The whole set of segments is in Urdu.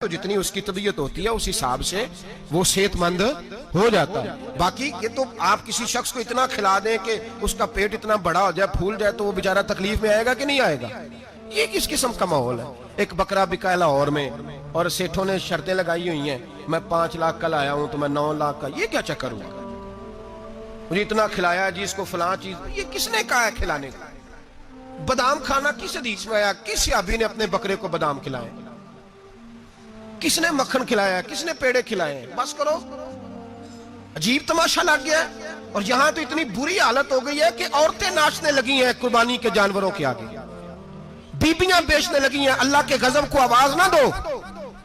تو جتنی اس کی طبیعت ہوتی ہے اس حساب سے وہ صحت مند ہو جاتا ہے. باقی یہ تو آپ کسی شخص کو اتنا کھلا دیں کہ اس کا پیٹ اتنا بڑا ہو جائے, پھول جائے, تو وہ بیچارہ تکلیف میں آئے گا کہ نہیں آئے گا؟ یہ کس قسم کا ماحول ہے؟ ایک بکرا بکا ہے لاہور میں اور سیٹھوں نے شرطیں لگائی ہوئی ہیں, میں 5 لاکھ کا لایا ہوں تو میں 9 لاکھ کا. یہ کیا چکر ہوا؟ مجھے اتنا کھلایا جی اس کو فلاں چیز. یہ کس نے کہا ہے کھلانے کا؟ بادام کھانا کس حدیث میں آیا؟ کس صحابی نے اپنے بکرے کو بادام کھلائے؟ کس نے مکھن کھلایا؟ کس نے پیڑے کھلائے؟ بس کرو, عجیب تماشا لگ گیا ہے. اور یہاں تو اتنی بری حالت ہو گئی ہے کہ عورتیں ناچنے لگی ہیں قربانی کے جانوروں کے آگے, بیبیاں بیچنے لگی ہیں. اللہ کے غضب کو آواز نہ دو.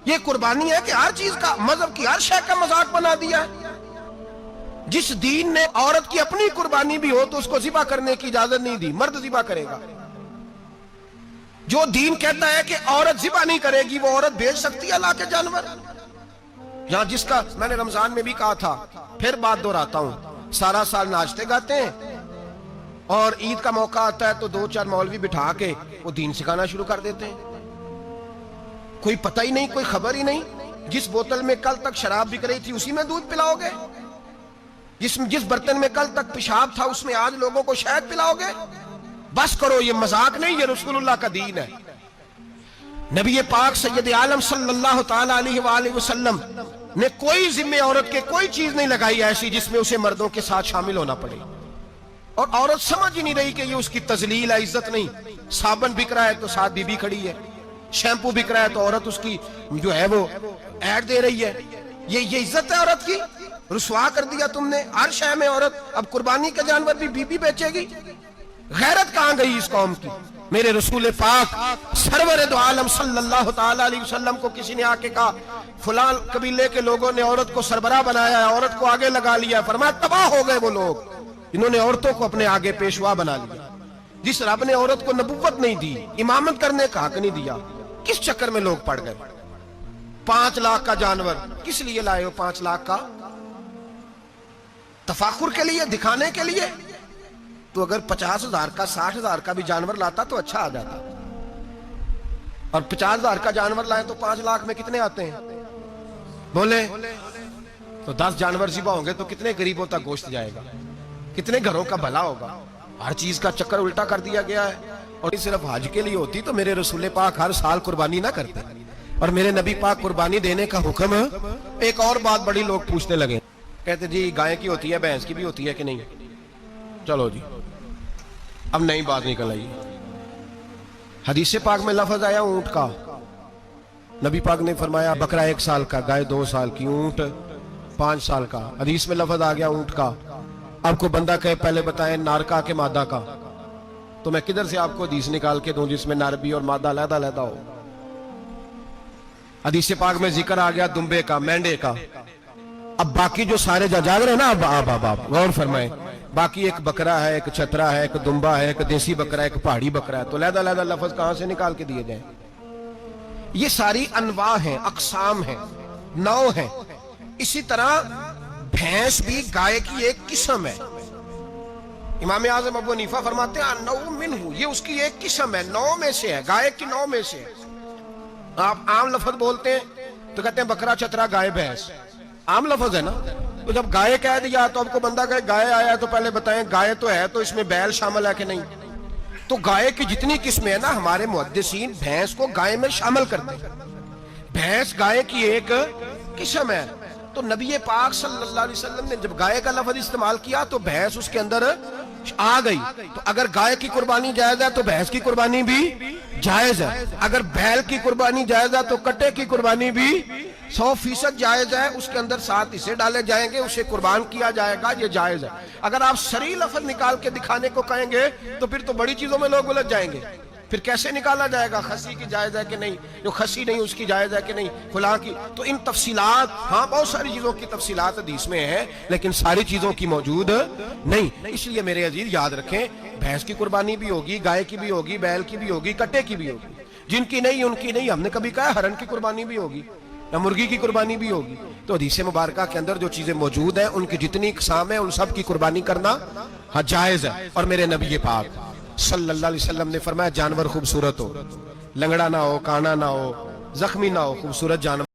یہ قربانی ہے کہ ہر چیز کا, مذہب کی ہر شے کا مذاق بنا دیا ہے. جس دین نے عورت کی اپنی قربانی بھی ہو تو اس کو ذبح کرنے کی اجازت نہیں دی, مرد ذبح کرے گا. جو دین کہتا ہے کہ عورت ذبح نہیں کرے گی, وہ عورت بیچ سکتی ہے اللہ کے جانور. یہاں جس کا میں نے رمضان میں بھی کہا تھا, پھر بات دہراتا ہوں, سارا سال ناچتے گاتے ہیں اور عید کا موقع آتا ہے تو 2-4 مولوی بٹھا کے وہ دین سکھانا شروع کر دیتے ہیں. کوئی پتہ ہی نہیں, کوئی خبر ہی نہیں. جس بوتل میں کل تک شراب بک رہی تھی اسی میں دودھ پلاؤ گے؟ جس برتن میں کل تک پیشاب تھا اس میں آج لوگوں کو شہد پلاؤ گے؟ بس کرو, یہ مذاق نہیں, یہ رسول اللہ کا دین ہے. نبی پاک سید عالم صلی اللہ تعالی علیہ وآلہ وسلم نے کوئی ذمہ عورت کے کوئی چیز نہیں لگائی ایسی جس میں اسے مردوں کے ساتھ شامل ہونا پڑے. اور عورت سمجھ ہی نہیں رہی کہ یہ اس کی تذلیل ہے, عزت نہیں. صابن بک رہا ہے تو ساتھ بی بی کھڑی ہے, شیمپو بک رہا ہے تو عورت اس کی جو ہے وہ ایڈ دے رہی ہے. یہ عزت ہے عورت کی؟ رسوا کر دیا تم نے ہر شے میں عورت. اب قربانی کا جانور بھی بی بی بیچے گی؟ غیرت کہاں گئی اس قوم کی؟ میرے رسول پاک سرور دو عالم صلی اللہ تعالی علیہ وسلم کو کسی نے آ کے کہا فلاں قبیلے کے لوگوں نے عورت کو سربراہ بنایا ہے, عورت کو آگے لگا لیا ہے. فرمایا تباہ ہو گئے وہ لوگ انہوں نے عورتوں کو اپنے آگے پیشوا بنا لیا. جس رب نے عورت کو نبوت نہیں دی, امامت کرنے کا حق نہیں دیا, کس چکر میں لوگ پڑ گئے؟ 5 لاکھ کا جانور کس لیے لائے ہو؟ 5 لاکھ کا تفاخر کے لیے, دکھانے کے لیے؟ تو اگر 50,000 کا 60,000 کا بھی جانور لاتا تو اچھا آ جاتا. اور 50,000 کا جانور لائے تو 5 لاکھ میں کتنے آتے ہیں بولے؟ تو 10 جانور ذبح ہوں گے تو کتنے غریبوں تک گوشت جائے گا, کتنے گھروں کا بھلا ہوگا. ہر چیز کا چکر الٹا کر دیا گیا ہے. اور یہ صرف حج کے لیے ہوتی تو میرے رسول پاک ہر سال قربانی نہ کرتے, اور میرے نبی پاک قربانی دینے کا حکم. ایک اور بات بڑی لوگ پوچھنے لگے, کہتے جی گائے کی ہوتی ہے, بھینس کی بھی ہوتی ہے کہ نہیں؟ چلو جی, اب نئی بات نکل آئی. حدیث پاک میں لفظ آیا اونٹ کا. نبی پاک نے فرمایا بکرا 1 سال کا, گائے 2 سال کی, اونٹ 5 سال کا. حدیث میں لفظ آ گیا اونٹ کا. آپ کو بندہ کہے پہلے بتائیں نارکا کے مادہ کا, تو میں کدھر سے آپ کو حدیث نکال کے دوں جس میں نر بھی اور مادہ علیحدہ علیحدہ ہو؟ حدیث پاک میں ذکر آ گیا دمبے کا, مینڈے کا. اب باقی جو سارے جاگ رہے ہیں نا, اب غور فرمائیں, باقی ایک بکرا ہے, ایک چھترا ہے, ایک دمبا ہے, ایک دیسی بکرا ہے, ایک پہاڑی بکرا ہے, تو علیحدہ علیحدہ لفظ کہاں سے نکال کے دیے جائیں؟ یہ ساری انواع ہیں, اقسام ہیں, نوع ہیں. اسی طرح بھینس بھی گائے کی ایک قسم ہے. امام اعظم ابو حنیفہ فرماتے ہیں نوع منہ, یہ اس کی ایک قسم ہے, نوع میں سے ہے, گائے کی نوع میں سے ہے. آپ عام لفظ بولتے ہیں تو کہتے ہیں بکرا, چھترا, گائے, بھینس, عام لفظ ہے نا. تو جب گائے کہہ دیا تو آپ کو بندہ کہے گائے آیا ہے تو پہلے بتائیں گائے تو ہے تو اس میں بیل شامل ہے کہ نہیں؟ تو گائے کی جتنی قسمیں ہیں نا, ہمارے محدثین بھینس کو گائے میں شامل کرتے ہیں. بھینس گائے کی ایک قسم ہے. تو نبی پاک صلی اللہ علیہ وسلم نے جب گائے کا لفظ استعمال کیا تو بھینس اس کے اندر آ گئی. تو اگر گائے کی قربانی جائز ہے تو بھینس کی قربانی بھی جائز ہے. اگر بیل کی قربانی جائز ہے تو کٹے کی قربانی بھی 100% جائز ہے. اس کے اندر 7 حصے ڈالے جائیں گے, اسے قربان کیا جائے گا, یہ جائز ہے. اگر آپ صریح لفظ نکال کے دکھانے کو کہیں گے تو پھر تو بڑی چیزوں میں لوگ الجھ جائیں گے. پھر کیسے نکالا جائے گا خسی کی جائز ہے کہ نہیں, جو خسی نہیں اس کی جائز ہے کہ نہیں, فلاں کی. تو ان تفصیلات, ہاں بہت ساری چیزوں کی تفصیلات حدیث میں ہیں لیکن ساری چیزوں کی موجود نہیں. اس لیے میرے عزیز یاد رکھیں, بھینس کی قربانی بھی ہوگی, گائے کی بھی ہوگی, بیل کی بھی ہوگی, کٹے کی بھی ہوگی. جن کی نہیں ان کی نہیں. ہم نے کبھی کہا ہرن کی قربانی بھی ہوگی یا مرغی کی قربانی بھی ہوگی. تو حدیث مبارکہ کے اندر جو چیزیں موجود ہیں ان کی جتنی اقسام ہیں ان سب کی قربانی کرنا ہاں جائز ہے. اور میرے نبی پاک صلی اللہ علیہ وسلم نے فرمایا جانور خوبصورت ہو, لنگڑا نہ ہو, کانا نہ ہو, زخمی نہ ہو خوبصورت جانور